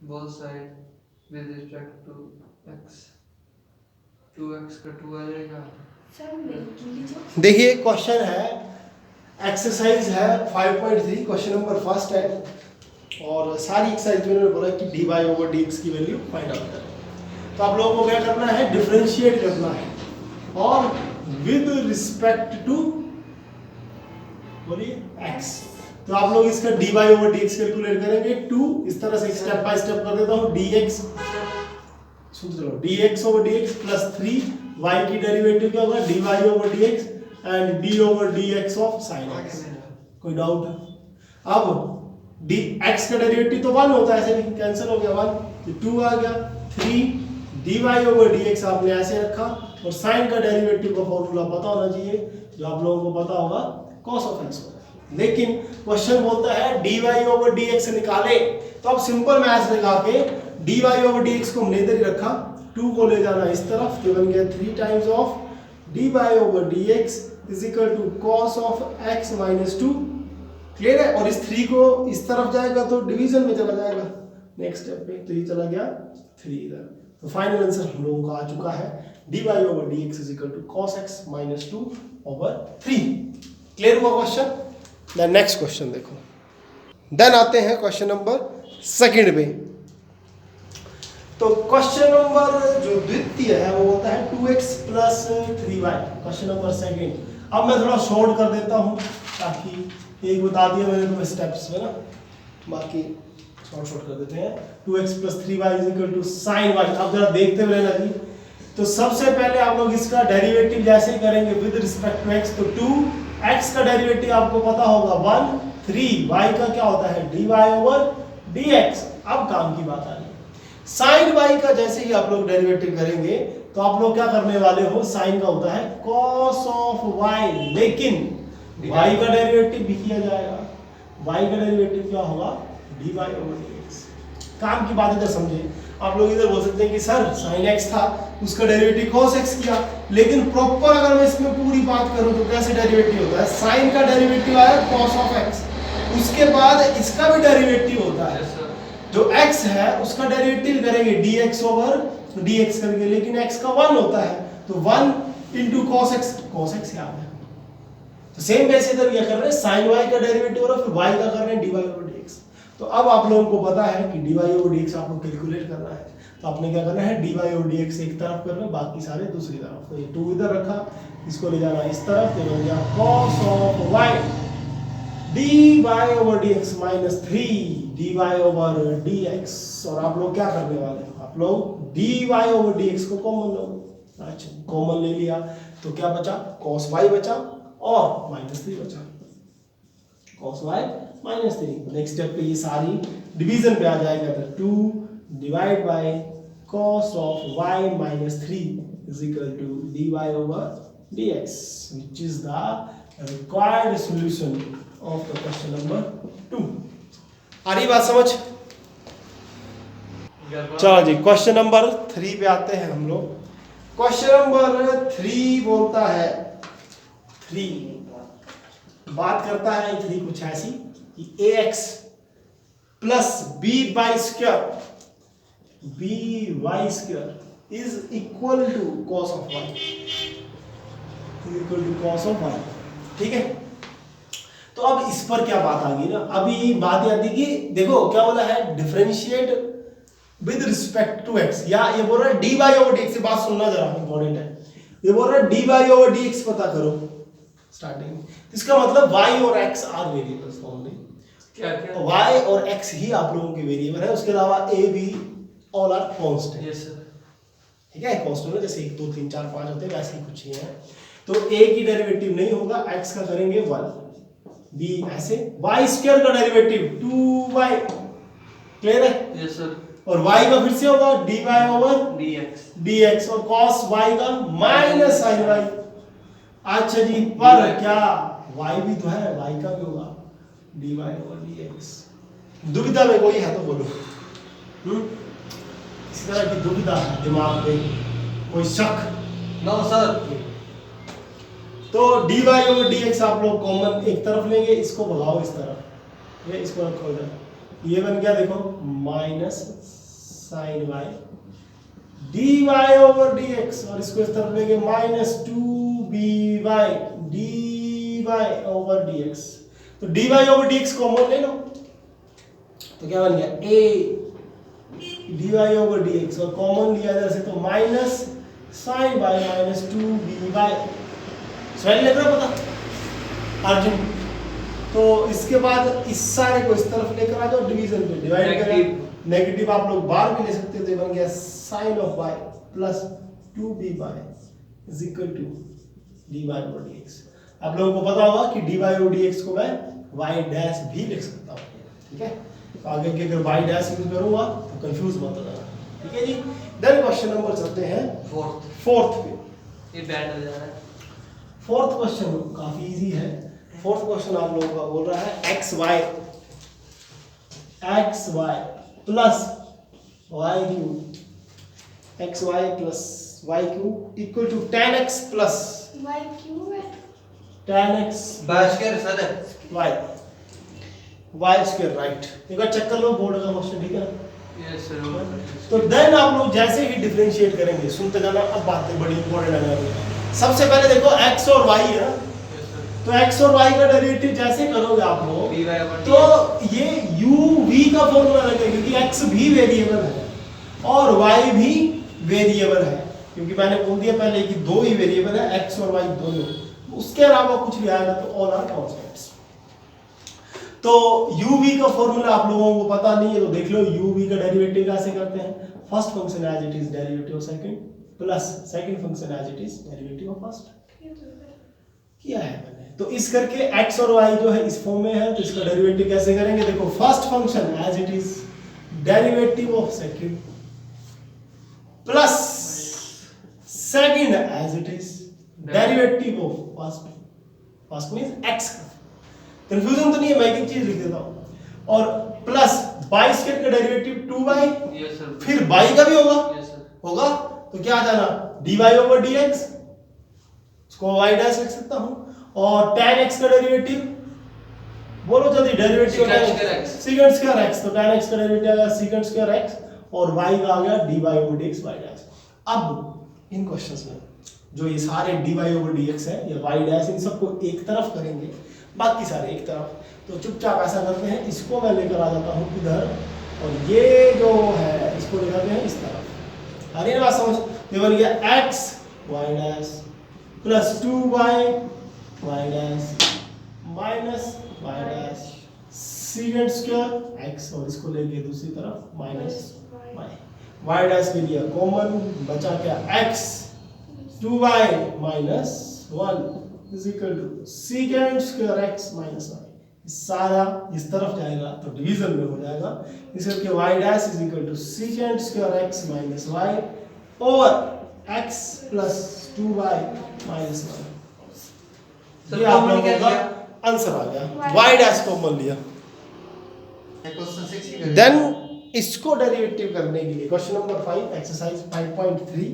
Both side with respect to x, 2x का 2 आ जाएगा। देखिए क्वेश्चन है, एक्सरसाइज है 5.3, क्वेश्चन नंबर फर्स्ट है, और सारी एक्सरसाइज में उन्होंने बोला कि dy ओवर dx की वैल्यू फाइंड आउट करें। तो आप लोगों को क्या करना है, डिफरेंशिएट करना है, और विद रिस्पेक्ट टू बोलिए x। तो आप लोग इसका dy ओवर dx कैलकुलेट करेंगे। 2 इस तरह से स्टेप बाय स्टेप कर देता हूँ, dx सुन चलो, dx over dx plus 3 y की डेरिवेटिव क्या होगा, dy over dx and d over dx of sin x। कोई डाउट? अब dx का डेरिवेटिव तो 1 होता है, ऐसे नहीं कैंसिल हो गया 1, तो 2 आ गया। 3 dy ओवर dx आपने ऐसे रखा, और sin का डेरिवेटिव का फॉर्मूला पता होना चाहिए, जो आप लोगों को पता होगा cos ऑफ x होगा। लेकिन क्वेश्चन बोलता है dy ओवर dx निकाले, तो अब सिंपल मैथ्स लगा के dy ओवर dx को हमने इधर ही रखा, 2 को ले जाना इस तरफ, तो बन गया 3 times of dy over dx is equal to cos of x minus 2। Clear है? और इस 3 को इस तरफ जाएगा तो डिवीजन में चला जाएगा नेक्स्ट स्टेप पे, तो ये चला गया 3 इधर। तो फाइनल आंसर हम लोगों का आ चुका है dy over dx is equal to cos x minus 2 over 3। Clear हुआ क्वेश्चन? देन नेक्स्ट क्वेश्चन देखो। देन आते हैं क्वेश्चन नंबर सेकंड पे। तो क्वेश्चन नंबर जो द्वितीय है वो होता है 2x plus 3y, question number second. अब मैं थोड़ा शॉर्ट कर देता हूँ, ताकि एक बता दिया मैंने तुम्हें स्टेप्स में ना, बाकी शॉर्ट कर देते हैं। 2x plus 3y is equal to sine y। अब जरा देखते हुए रहना जी। तो सबसे पहले आप लोग इसका डेरिवेटिव जैसे ही करेंगे विद रिस्पेक्ट टू x, तो 2x का डेरिवेटिव आपको पता होगा 1, 3 y का क्या होता है dy ओवर dx। अब काम की बात आ रही है, साइन y का जैसे ही आप लोग डेरिवेटिव करेंगे तो आप लोग क्या करने वाले हो, साइन का होता है cos ऑफ y, लेकिन y का डेरिवेटिव भी किया जाएगा। y का डेरिवेटिव क्या होगा, dy ओवर dx। काम की बात इधर समझे। आप लोग इधर बोल सकते हैं कि सर sin x था, उसका डेरिवेटिव cos x किया, लेकिन प्रॉपर अगर मैं इसमें पूरी बात करूं तो कैसे डेरिवेटिव होता है, sin का डेरिवेटिव आया cos ऑफ x, उसके बाद इसका भी डेरिवेटिव होता है, जो x है उसका डेरिवेटिव करेंगे dx ओवर dx करके, लेकिन x का 1 होता है, तो 1 इंटू cos x याद है। तो सेम वैसे इधर क्या कर रहे हैं, sin y का डेरिवेटिव और फिर y का कर रहे हैं dy ओवर dx। तो अब आप लोगों को पता है कि dy ओवर dx आपको कैलकुलेट करना है, तो आपने क्या करना है, dy ओवर dx एक तरफ करना है, बाकी सारे दूसरी तरफ। तो ये 2 इधर रखा, इसको ले जाना इस तरफ, तो बन गया cos of y dy over dx minus 3 dy over dx। और आप लोग क्या करने वाले हैं, आप लोग dy ओवर dx को कॉमन लो। अच्छा, कॉमन ले लिया तो क्या बचा, cos y बचा और माइनस 3 बचा, cos y minus 3। Next step पे ये सारी डिवीजन पे आ जाएगा, तो 2 divide by cos of y minus 3 is equal to dy over dx, which is the required solution of the question number 2। आ रही बात समझ? चलो जी, क्वेश्चन नंबर 3 पे आते हैं हम लोग। क्वेश्चन नंबर 3 बोलता है, 3 बात करता है 3 कुछ ऐसी कि ax plus by square is equal to cos of y, equal to cos of y। ठीक है, तो अब इस पर क्या बात आ गई ना, अभी बात आती कि देखो क्या बोला है, differentiate with respect to x, या ये बोल रहा है dy ओवर dx। से बात सुनना जरा, इंपॉर्टेंट है। ये बोल रहा है dy ओवर dx पता करो स्टार्टिंग, इसका मतलब y और x आर वेरिएबल्स ओनली। क्या क्या y और x ही आप लोगों के वेरिएबल है, उसके अलावा a b all are constant. Yes sir. ठीक है, कांस्टेंट है, जैसे 1 2 3 4 5 होते हैं वैसे ही कुछ ही है। तो a की डेरिवेटिव नहीं होगा, x का करेंगे 1, b ऐसे, y स्क्वायर का डेरिवेटिव 2y। क्लियर है? Yes sir. और y का फिर से होगा dy ओवर dx और cos y का माइनस sin y। अच्छा जी, पर क्या y भी तो है, y का भी होगा dy ओवर dx। दुविधा में कोई है तो बोलो। इस तरह की दुविधा है दिमाग में, कोई शक? No sir. तो dy ओवर dx आप लोग कॉमन एक तरफ लेंगे, इसको भगाओ इस तरफ, ये इसको रखो इधर, ये बन गया देखो minus sine Y D Y over D X, और इसको इस तरफ लेंगे minus 2by dy over dx। तो dy ओवर dx कॉमन ले लो, तो क्या बन गया a dy ओवर dx, और कॉमन लिया जाए से तो minus sign bye minus 2by। सही लग रहा पता अर्जुन? तो इसके बाद इस सारे को इस तरफ लेकर आ जाओ, डिवीजन पे डिवाइड करें, नेगेटिव आप लोग बाहर भी ले सकते हो, तो बन गया sine of y plus 2by is equal to dy over dx। आप लोगों को पता होगा कि dy ओवर dx को मैं y डैश भी लिख सकता हूँ, ठीक है? तो आगे के अगर y डैश यूज करूंगा तो कंफ्यूज मत होना, ठीक है जी। देन क्वेश्चन नंबर चलते हैं फोर्थ पे। ये बैड हो जा रहा है। फोर्थ क्वेश्चन काफी इजी है। फोर्थ क्वेश्चन आप लोगों का बोल रहा है X Y plus Y cube, X Y plus Y cube equal to 10x plus Y क्यों है 10x बाश के सर वाई वाई स्क्वायर राइट। एक बार चेक कर लो बोर्ड का क्वेश्चन, ठीक है ना? Yes sir. तो देन आप लोग जैसे ही डिफरेंशिएट करेंगे, सुनते जाना, अब बातें बड़ी इंपॉर्टेंट है। सबसे पहले देखो x और y है ना, तो x और y का डेरिवेटिव जैसे करोगे आप लोग तो ये u v का फॉर्मूला लगेगा, क्योंकि x भी वेरिएबल है और y भी वेरिएबल है, क्योंकि मैंने बोल दिया पहले कि दो ही वेरिएबल है x और y दोनों, उसके अलावा कुछ भी आएगा तो ऑल आर कांस्टेंट्स। तो u v का फॉर्मूला आप लोगों को पता नहीं है, तो देख लो u v का डेरिवेटिव कैसे करते हैं। First function as it is derivative of second plus second function as it is derivative of first, किया है मैंने। तो इस करके x और y जो है इस फॉर्म में है, तो इसका डेरिवेटिव कैसे करेंगे? देखो first function as it is derivative of second plus second as it is derivative of first, first means x। Confusion तो नहीं है, मैं एक चीज लिख देता हूं, और प्लस y स्क्वायर का डेरिवेटिव 2y, यस सर। फिर y का भी होगा, यस सर। होगा तो क्या आ जाना dy ओवर dx, इसको y डैश लिख सकता हूं, और tan x का डेरिवेटिव बोलो जल्दी, डेरिवेटिव Secant square x। तो tan x का डेरिवेटिव आ गया secant square x, और y का आ गया dy over dx y dash. अब इन क्वेश्चंस में जो ये सारे dy ओवर dx है या y डैश, इन सबको एक तरफ करेंगे, बाकी सारे एक तरफ। तो चुपचाप ऐसा करते हैं, इसको मैं लेकर आ जाता हूं इधर, और ये जो है इसको ले जाते हैं इस तरफ। आ रही है बात समझ? ये बन गया x y dash plus 2y y dash minus y dash secant square x, और इसको लेके दूसरी तरफ माइनस y डैश के लिए कॉमन बचा क्या x 2y minus 1 is equal to secant square x minus y। सारा इस तरफ जाएगा तो डिवीजन में हो जाएगा, इस करके y dash is equal to secant square x minus y over x plus 2y minus 1। ये आप लोगों का आंसर आ गया, y डैश कॉमन लिया। क्वेश्चन 6 ही देन इसको डेरिवेटिव करने के लिए क्वेश्चन नंबर 5 एक्सरसाइज 5.3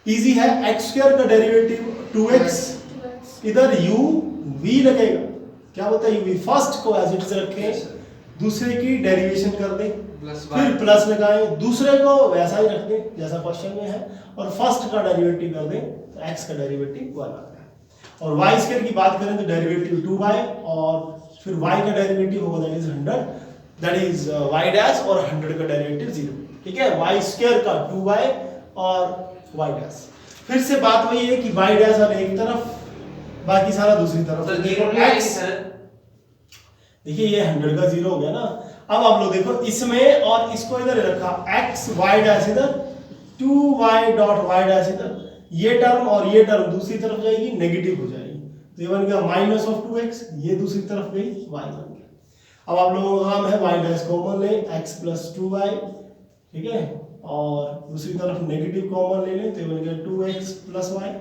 इजी है। x स्क्वायर का डेरिवेटिव 2x, इधर u v लगेगा, क्या बोलता है u v, फर्स्ट को एज इट इज रखें, दूसरे की डेरिवेशन कर दें, फिर प्लस लगाएं, दूसरे को वैसा ही रख दें जैसा क्वेश्चन में है, और फर्स्ट का डेरिवेटिव कर दें तो x का डेरिवेटिव 1 आ गया। और y स्क्वायर की बात करें तो डेरिवेटिव 2y, और फिर y का डेरिवेटिव होगा that is 100, that is y dash, और 100 का डेरिवेटिव 0, ठीक है? y स्क्वायर का 2y और y डैश। फिर से बात वही है कि y डैश वाले एक तरफ, बाकी सारा दूसरी तरफ। तो देखो x, देखिए ये 100 का 0 हो गया ना। अब आप लोग देखो इसमें, और इसको इधर रखा x y डैश इधर, 2y डॉट y डैश इधर, ये टर्म और ये टर्म दूसरी तरफ जाएगी, नेगेटिव हो जाएगी, तो ये बन गया माइनस ऑफ 2x, ये दूसरी तरफ गई y बन गया। अब आप लोगों का काम है y डैश कॉमन ले, x प्लस 2y, ठीक है, और दूसरी तरफ नेगेटिव कॉमन ले लें तो ये बन गया 2x प्लस y,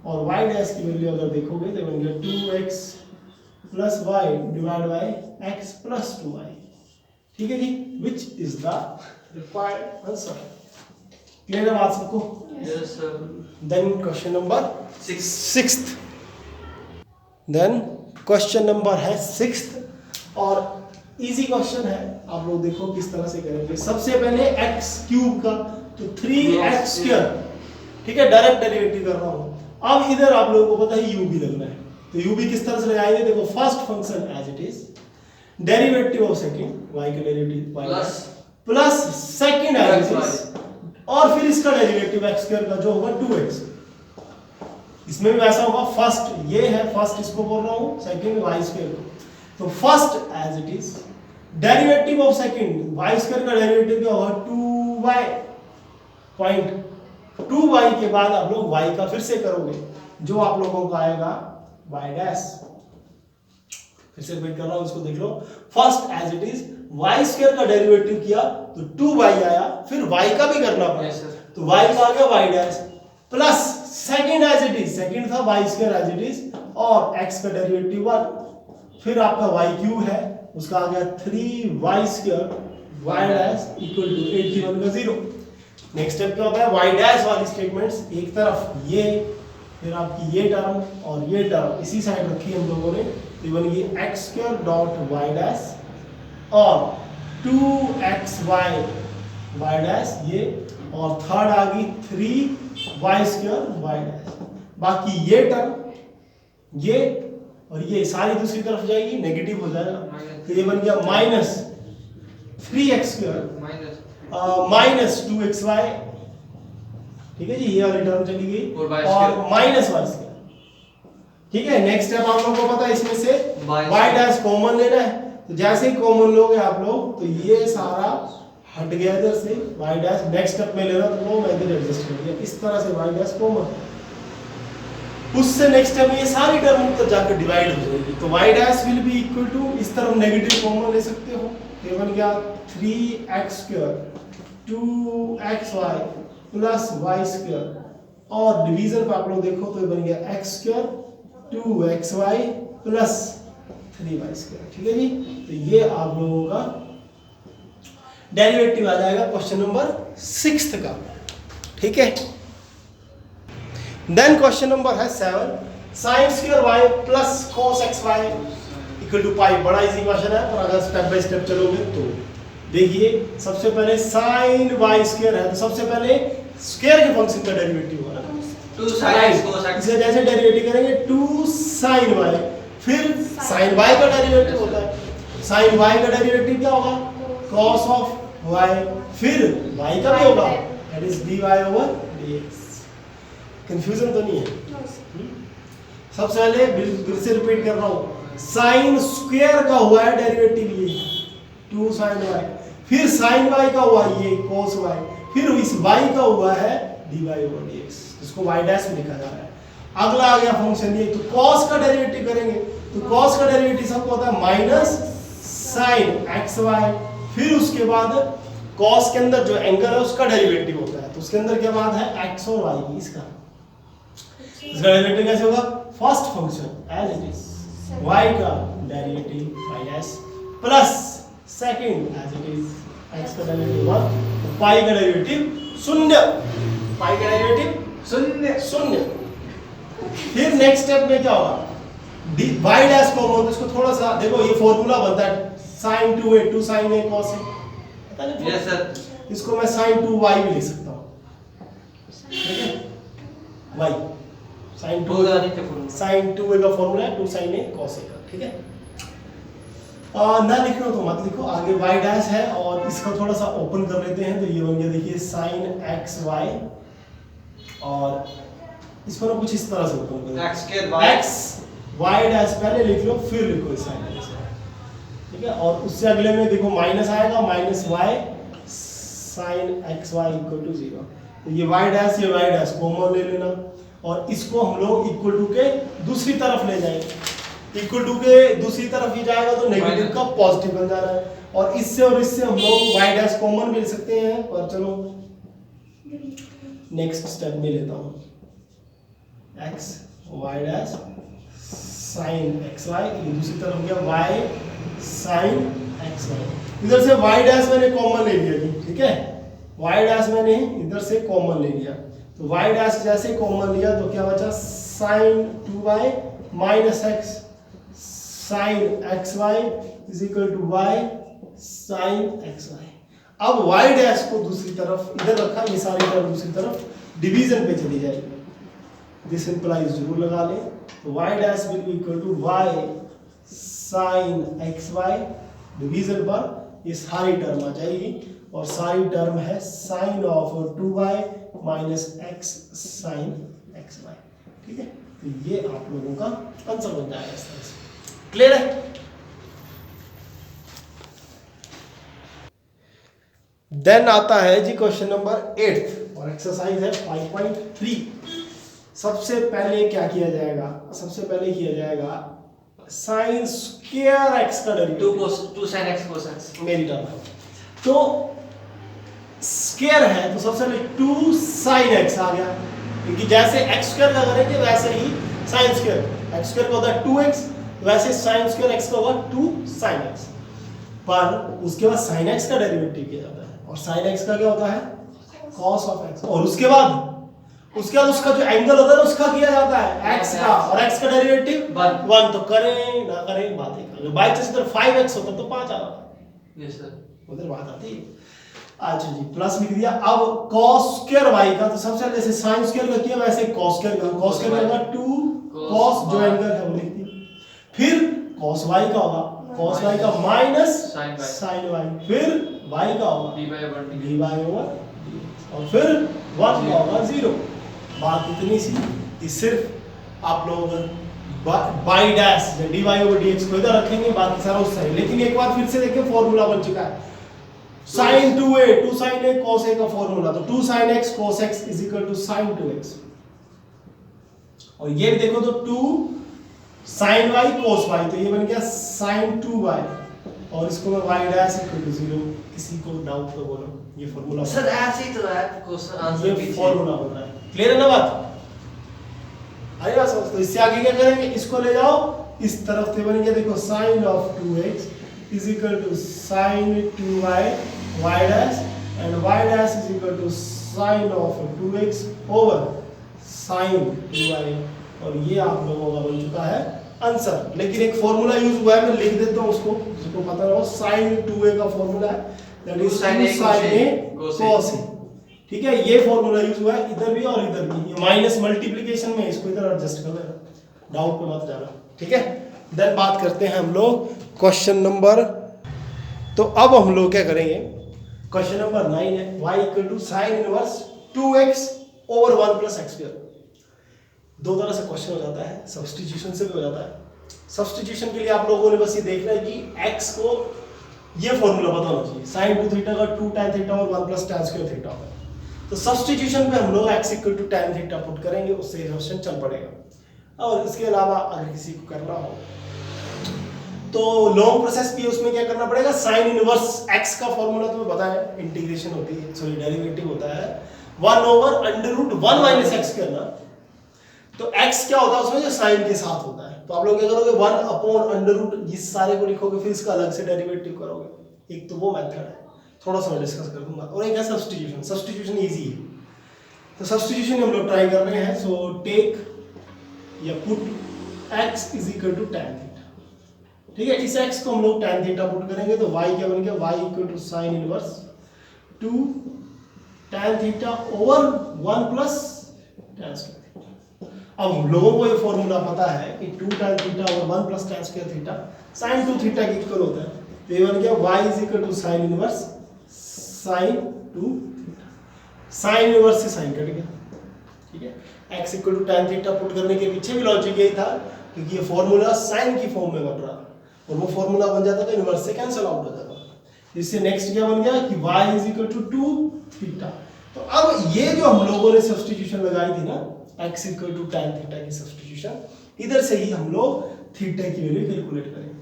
और y डैश की वैल्यू अगर देखोगे तो बन गया 2x plus y divide by x plus 2y, ठीक है जी, which is the required answer. Clear है बात सबको? Yes sir. Then question number 6th, then question number है 6th, और इजी क्वेश्चन है, आप लोग देखो किस तरह से करेंगे। सबसे पहले एक्स क्यूब का तो 3x², ठीक है, डायरेक्ट डेरिवेटिव कर रहा हूं। अब इधर आप लोगों को पता है u भी लगना है, तो u भी किस तरह से लगाएंगे, देखो first function as it is, derivative of second y का derivative y plus second as it is, और फिर इसका डेरिवेटिव x² का जो होगा 2x। इसमें भी वैसा होगा, फर्स्ट ये है, फर्स्ट इसको बोल रहा हूं, सेकंड y² को, तो first as it is derivative of second y² का डेरिवेटिव क्या होगा 2y, पॉइंट 2y के बाद आप लोग y का फिर से करोगे, जो आप लोगों का आएगा y डैश। फिर से रिपीट कर रहा हूं, इसको देख लो, first as it is y² का डेरिवेटिव किया तो 2y आया, फिर y का भी करना पड़ा, तो y का आ गया y dash, plus second as it is, second था y² एज इट इज, और x का डेरिवेटिव 1, फिर आपका y³ है, उसका आ गया 3y² y dash equal to 81 का 0। नेक्स्ट स्टेप क्या होता है, y डैश वाली स्टेटमेंट्स, एक तरफ ये, फिर आपकी ये टर्म और ये टर्म इसी साइड रखी हम लोगों ने, तो बन गई x² डॉट y डैश और 2xy y डैश ये, और थर्ड आ गई 3y² y डैश। बाकी ये टर्म, ये और ये सारी दूसरी तरफ जाएगी, नेगेटिव हो जाएगा, तो ये बन गया माइनस 3x² माइनस 2xy, ठीक है जी, ये वाली टर्म चली गई, और माइनस y², ठीक है। नेक्स्ट स्टेप आप लोगों को पता है, इसमें से y डैश कॉमन लेना है, तो जैसे ही कॉमन लोगे आप लोग, तो ये सारा हट गया इधर से y डैश, नेक्स्ट स्टेप में ले रहा तो वो मैं इधर एडजस्ट कर दिया, इस तरह से y डैश कॉमन, उससे नेक्स्ट स्टेप में ये सारी टर्म ऊपर जाकर डिवाइड हो जाएगी, तो y dash will be equal to, इस तरफ नेगेटिव कॉमन ले सकते हो, ये बन गया 3x² 2xy प्लस y², और डिवीजन पे आप लोग देखो तो ये बन गया x² 2xy प्लस 3y², ठीक है जी। तो ये आप लोगों का डेरिवेटिव आ जाएगा क्वेश्चन नंबर 6 का, ठीक है। देन क्वेश्चन नंबर है 7, sin² y plus cos xy equal to pi. बड़ा इजी क्वेश्चन है, पर अगर स्टेप बाय स्टेप चलोगे तो देखिए, सबसे पहले sin y² है, तो सबसे पहले स्क्वायर के फंक्शन का डेरिवेटिव होगा, 2 sin cos x, इसे जैसे डेरिवेटिव करेंगे 2 sin y, फिर sin y का डेरिवेटिव होता है, sin y का डेरिवेटिव क्या होगा cos of y, फिर y का भी होगा, that is dy over dx। Confusion तो नहीं है? सबसे पहले फिर से रिपीट कर रहा हूं, sin स्क्वायर का हुआ है डेरिवेटिव ये 2 sin y, फिर sin y का हुआ ये cos y, फिर इस y का हुआ है dy over dx, इसको y डैश में लिखा जा रहा है। अगला आ गया फंक्शन ये, तो cos का डेरिवेटिव करेंगे, तो cos का डेरिवेटिव सबको होता है माइनस sin xy, फिर उसके बाद cos के अंदर जो एंगल है उसका डेरिवेटिव होता है, तो उसके अंदर क्या बात है x और y, इसका डेरिवेटिव कैसे होगा, first function as it is y का derivative y dash plus second as it is x का डेरिवेटिव 1, तो पाई का डेरिवेटिव 0, पाई का डेरिवेटिव 0। फिर नेक्स्ट स्टेप में क्या होगा, y डैश कॉमन, तो इसको थोड़ा सा देखो, ये फॉर्मूला बनता है sin 2a 2 sin a cos a, पता नहीं यस सर, इसको मैं sin 2y भी लिख सकता हूं, ठीक है, y sin 2 sin 2a का फॉर्मूला है 2 sin a cos a का, ठीक है। ना लिखना तो मत लिखो, आगे y डैश है, और इसको थोड़ा सा ओपन कर लेते हैं, तो ये बन गया देखिए sin xy, और इसको ना कुछ इस तरह से ओपन करो, x y डैश पहले लिख लो, फिर लिखो sin xy, ठीक है, और उससे अगले में देखो माइनस आएगा, minus y sin xy equal to 0, तो ये y डैश कॉमन ले लेना, और इसको हम लोग इक्वल टू के दूसरी तरफ ले जाएंगे, इक्वल टू के दूसरी तरफ ही जाएगा तो नेगेटिव का पॉजिटिव बन जा रहा है, और इससे हम लोग y डैश कॉमन भी ले सकते हैं, पर चलो नेक्स्ट स्टेप में लेता हूं, x y dash sin xy, ये दूसरी तरफ गया y sin xy, इधर से y डैश मैंने कॉमन ले लिया जी, ठीक है, y डैश मैंने इधर से कॉमन ले लिया, तो y डैश जैसे कॉमन लिया तो क्या बचा sin 2y minus x sine X Y is equal to Y sine X Y. अब वाई डैश को दूसरी तरफ इधर रखा, ये सारी टर्म दूसरी तरफ डिवीजन पे चली जाएगी। दिस इंप्लाइज जरूर लगा लें, तो Y dash will be equal to Y sine X Y, division पर ये सारी टर्म आ जाएगी और सारी टर्म है sine of 2y minus X sine X Y. ठीक है, तो ये आप लोगों का आंसर बन जाएगा इस तरह से। क्लियर है? देन आता है जी क्वेश्चन नंबर 8 और एक्सरसाइज है 5.3। सबसे पहले क्या किया जाएगा? सबसे पहले किया जाएगा साइन स्क्वायर एक्स का derivative. 2 sin x cos x। मेरी टर्म है तो स्क्वायर है, तो सबसे पहले 2 sin x आ गया, क्योंकि जैसे x स्क्वायर का करेंगे वैसे ही sin स्क्वायर, x स्क्वायर का होता है 2x, वैसे sin स्क्वायर x का होगा 2 sin x। पर उसके बाद sin x का डेरिवेटिव किया जाता है और sin x का क्या होता है? cos of x। और उसके बाद उसका जो एंगल होता है उसका किया जाता है x का, और x का डेरिवेटिव 1। तो करें ना करें बात ही करें। बाय चांस इधर 5x होता तो 5 आ रहा। यस सर, उधर बात आती है। अच्छा जी, प्लस लिख दिया। अब cos स्क्वायर y का, तो सबसे पहले जैसे sin स्क्वायर का किया वैसे cos स्क्वायर का, cos स्क्वायर का 2 cos जो एंगल है वो लिख दिया। फिर cos y का होगा, cos y का माइनस sin y, फिर y का होगा dy ओवर dx, और फिर 1 का होगा 0। बात इतनी सी, ये सिर्फ आप लोग by dash dy over dx को इधर रखेंगे, बाकी सारा उस सही। लेकिन एक बार फिर से देखें, फॉर्मूला बन चुका है sin 2a 2 sin a cos a का फॉर्मूला, तो 2 sin x cos x is equal to sin 2x। और ये भी देखो तो 2 sin y cos y, तो ये बन गया sin 2y, और इसको मैं y डैश इक्वल टू 0। किसी को डाउट तो बोलो, ये फॉर्मूला सर ऐसे ही तो है क्वेश्चन आंसर ये पीछे। फॉर्मूला बन रहा है। क्लियर है ना बात? अरे बात समझ। तो इससे आगे क्या करेंगे? इसको ले जाओ इस तरफ, से बन गया देखो sin of 2x is equal to sin 2y y dash, and y dash is equal to sin of 2x over sin 2y, और ये आप लोगों का बन चुका है आंसर। लेकिन एक फॉर्मूला यूज हुआ है, मैं लिख देता हूँ उसको, जिसको पता ना हो। sin 2a का फॉर्मूला है that is 2 sin a cos a। ठीक है, ये फॉर्मूला यूज हुआ है इधर भी और इधर भी। ये माइनस मल्टीप्लिकेशन में इसको इधर एडजस्ट कर लेना, डाउट पे मत जाना। ठीक है, देन बात करते हैं हम लोग क्वेश्चन नंबर, तो अब हम लोग क्या करेंगे? क्वेश्चन नंबर 9 है y equal to sin inverse 2x over 1 plus x square. दो तरह से क्वेश्चन हो जाता है, सब्स्टिट्यूशन से भी हो जाता है। सब्स्टिट्यूशन के लिए आप लोगों ने बस ये देखना है कि x को ये फॉर्मूला पता होना चाहिए, sin 2 थीटा का 2 tan थीटा और 1 प्लस tan स्क्वायर थीटा होगा। तो सब्स्टिट्यूशन में हम लोग x equal to tan theta put करेंगे, उससे क्वेश्चन चल पड़ेगा। और इसके अलावा अगर किसी को करना हो तो लॉन्ग प्रोसेस भी, उसमें क्या करना पड़ेगा? साइन इनवर्स x का फॉर्मूला तुम्हें पता है, इंटीग्रेशन होती है, सॉरी डेरिवेटिव होता है 1 over under root 1 minus x करना। तो x क्या होता है उसमें? जो साइन के साथ होता है। तो आप लोग क्या करोगे? 1 अपॉन अंडर रूट, इस सारे को लिखोगे, फिर इसका अलग से डेरिवेटिव करोगे। एक तो वो मेथड है, थोड़ा सा मैं डिस्कस कर दूंगा। और एक है सब्स्टिट्यूशन। सब्स्टिट्यूशन इजी है, तो सब्स्टिट्यूशन हम लोग ट्राई कर रहे हैं। सो टेक या put x is equal to tan theta. ठीक है, इस x को हम लोग tan थीटा पुट करेंगे तो y क्या बन गया? y equal to sin inverse 2 tan theta over 1 plus tan square theta. अब हम लोगों को ये फॉर्मूला पता है कि 2 tan theta over 1 plus tan square theta sin 2 theta के इक्वल होता है। तो ये बन गया y is equal to sin inverse sin 2 theta. sin inverse से sin कट गया। ठीक है, x equal to tan theta put करने के पीछे भी लॉजिक यही था, क्योंकि ये फॉर्मूला sin की फॉर्म में बन रहा है, और वो फॉर्मूला बन जाता तो इनवर्स से कैंसिल आउट हो जाता। इससे नेक्स्ट क्या बन गया कि y is equal to 2 theta. तो अब ये जो हम लोगों ने सब्स्टिट्यूशन लगाई थी ना, x equal to tan theta की सब्स्टिट्यूशन, इधर से ही हम लोग थीटा की वैल्यू कैलकुलेट करेंगे,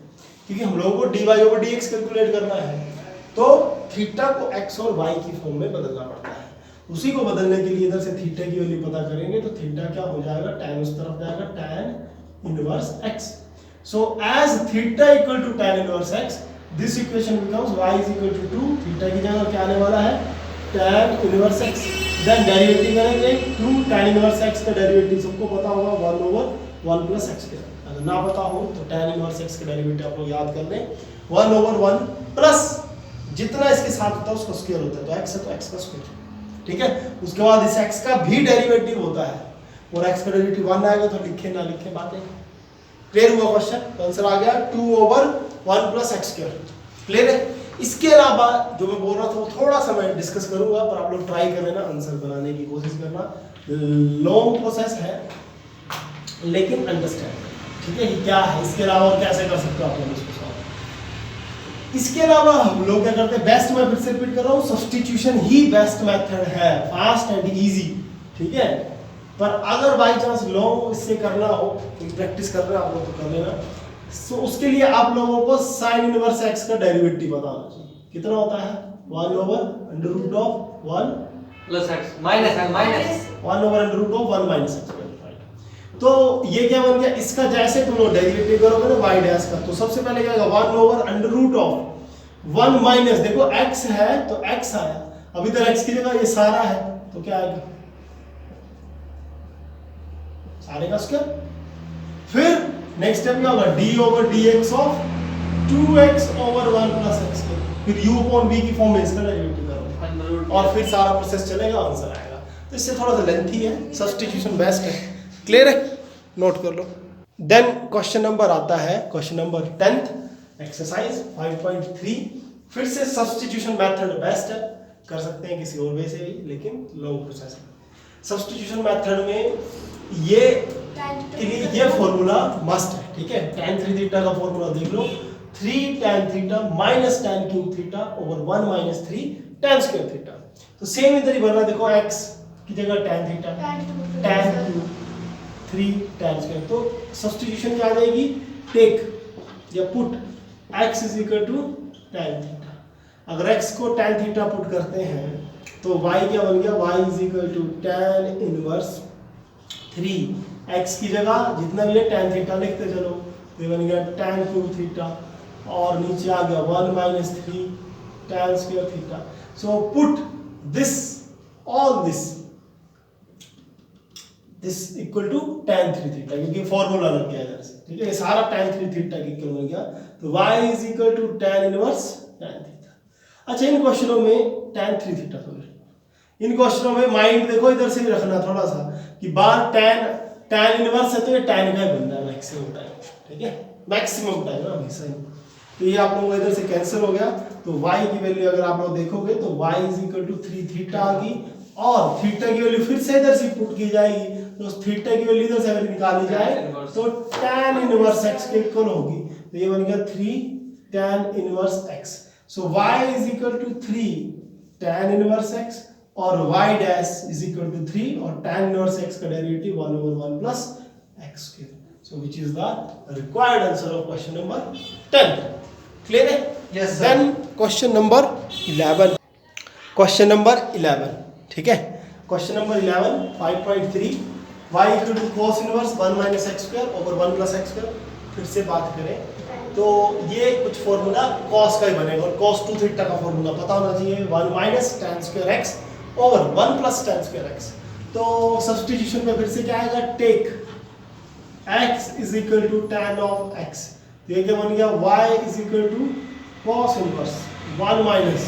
क्योंकि हम लोगों को dy ओवर dx कैलकुलेट करना है। तो थीटा को x और y की फॉर्म में बदलना पड़ता है। उसी को बदलने के लिए इधर से थीटा की वैल्यू पता करेंगे, तो थीटा क्या हो जाएगा? tan उस तरफ जाएगा, tan inverse x। So as theta equal to tan inverse x, this equation becomes y is equal to 2 theta की जगह क्या आने वाला है? tan inverse x। Then derivative करेंगे 2 tan inverse x का डेरिवेटिव सबको पता होगा 1 ओवर 1 प्लस x के। अगर ना पता हो तो tan इनवर्स x का डेरिवेटिव आप लोग याद कर लें 1/1 प्लस जितना इसके साथ होता है उसका स्क्वायर होता है, तो x है तो x का स्क्वायर, ठीक है। उसके बाद इस x का भी डेरिवेटिव होता है और x का डेरिवेटिव 1 आएगा तो लिखे ना लिखे बातें। क्लियर हुआ क्वेश्चन? तो आंसर आ गया 2/1 प्लस x स्क्वायर। क्लियर है? इसके अलावा जो मैं बोल रहा था वो थोड़ा सा मैं डिस्कस करूंगा, पर आप लोग ट्राई कर लेना, आंसर बनाने की कोशिश करना। लॉन्ग प्रोसेस है लेकिन अंडरस्टैंड, ठीक है, ये क्या है, इसके अलावा और कैसे कर सकते हो आप लोग इसको सॉल्व। इसके अलावा हम लोग क्या करते हैं, बेस्ट मैं फिर से रिपीट कर रहा हूँ, सब्स्टिट्यूशन ही बेस्ट मेथड है, फास्ट एंड इजी, ठीक है। पर अगर बाई चांस लॉन्ग इससे करना हो, प्रैक्टिस कर रहे हैं आप लोग तो कर लेना। सो उसके लिए आप लोगों को साइन इनवर्स x का डेरिवेटिव बताना चाहिए। कितना होता है? 1/√1 plus x minus and minus 1/√1 -x। तो ये क्या बन गया, इसका जैसे तुम लोग डेरिवेटिव करोगे ना y डैश का, तो सबसे पहले क्या होगा 1/√1 माइनस, देखो x है तो x आया, अभी तक x की जगह ये सारा है तो क्या आएगा, सारे का स्क्वायर। फिर नेक्स्ट स्टेप क्या होगा, d/dx ऑफ 2x/1 + x, फिर u/v की फॉर्म में इसका डेरिवेटिव करो और फिर सारा प्रोसेस चलेगा, आंसर आएगा। तो इससे थोड़ा सा लेंथी है, सब्स्टिट्यूशन बेस्ट है। क्लियर है? नोट कर लो। देन क्वेश्चन नंबर आता है, क्वेश्चन नंबर 10th एक्सरसाइज 5.3। फिर से सब्स्टिट्यूशन मेथड बेस्ट है, कर सकते हैं किसी और वे से भी, लेकिन लॉन्ग प्रोसेस है। सब्स्टिट्यूशन मेथड में ये फॉर्मूला मस्ट है, ठीक है। tan 3 थीटा का फॉर्मूला देख लो, 3 tan theta minus tan cube theta over 1 minus 3 tan square theta. तो सेम इधर ही बना, देखो x की जगह tan theta, tan cube 3 tan square. तो सब्स्टिट्यूशन क्या आ जाएगी, टेक या put x is equal to tan theta. अगर x को tan थीटा पुट करते हैं तो y क्या बन गया, y is equal to tan inverse 3 x की जगह जितना भी है tan थीटा लिखते चलो, तो ये बन गया tan क्यूब थीटा और नीचे आ गया 1 minus 3 tan square theta. So put this all this equal to tan 3 theta, क्योंकि फॉर्मूला लग गया इधर से, ठीक है। ये सारा tan 3 थीटा की इक्वल बन गया, तो y is equal to tan inverse tan theta. अच्छा, इन क्वेश्चनों में tan 3 थीटा तो इन क्वेश्चनों में माइंड देखो इधर से भी रखना थोड़ा सा, कि बार tan इनवर्स है तो ये tan का ही बनना है मैक्सिमम टाइम, ठीक है, मैक्सिमम टाइम ना हमेशा ही। तो ये आप लोगों को इधर से कैंसिल हो गया, तो y की वैल्यू अगर आप लोग देखोगे तो y is equal to 3 theta आ गई, और थीटा की वैल्यू फिर से इधर से पुट की जाएगी, तो थीटा की वैल्यू इधर से अगर निकाली जाए तो tan इनवर्स x के इक्वल होगी, तो ये बन गया 3 tan inverse x। So y is equal to 3 tan inverse x और y dash is equal to 3 और tan इनवर्स x का derivative 1/1 plus x square. So which is the required answer of question number 10। Clear है? Yes, sir. Then question number 11, question number 11, ठीक है। Question number 11 5.3 y equal to cos inverse 1 minus x square over 1 plus x square. फिर से बात करें तो ये कुछ फॉर्मूला cos का ही बनेगा, और cos 2 थीटा का फॉर्मूला पता होना चाहिए, 1 minus tan square x over 1 plus tan square x। तो सब्स्टिट्यूशन में फिर से क्या आएगा, take x is equal to tan of x, तो ये क्या बन गया, y is equal to cos inverse 1 minus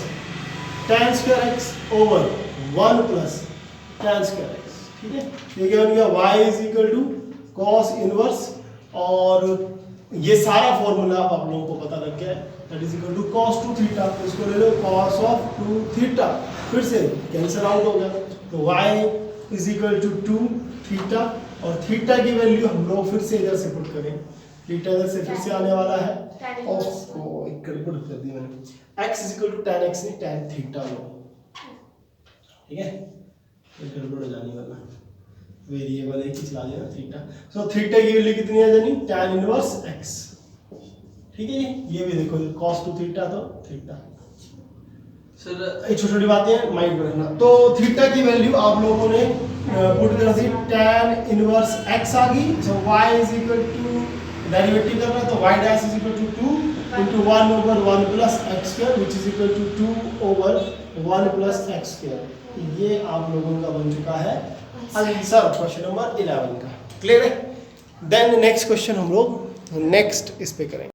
tan square x over 1 plus tan square x, ठीक है। ये क्या बन गया, y is equal to cos inverse, और ये सारा फॉर्मूला आप लोगों को पता लग गया है, that is equal to cos 2 theta, तो इसको ले लो cos ऑफ 2 थीटा, फिर से कैंसिल आउट हो गया, तो y is equal to 2 theta, और थीटा की वैल्यू हम लोग फिर से इधर से पुट करें, थीटा इधर से फिर से आने वाला है, उसको एक गड़बड़ कर दी मैंने, x is equal to tan x नहीं tan थीटा लो, ठीक है, एक गड़बड़ हो जाने वाला वेरिएबल एक ही चला देना थीटा। सो थीटा की वैल्यू कितनी आ जानी, tan इनवर्स x, ठीक है। ये भी देखो cos 2 थीटा तो थीटा, सर ये छोटी छोटी बातें माइंड में रखना। तो थीटा की वैल्यू आप लोगों ने पुट कर दी, tan इनवर्स x आ गई, so y is equal to derivative करना, तो y dash is equal to 2 into 1 over 1 plus x square which is equal to 2 over 1 plus x square। ये आप लोगों का बन चुका है आंसर क्वेश्चन नंबर 11 का। क्लियर है? देन नेक्स्ट क्वेश्चन हम लोग नेक्स्ट इस पे करेंगे।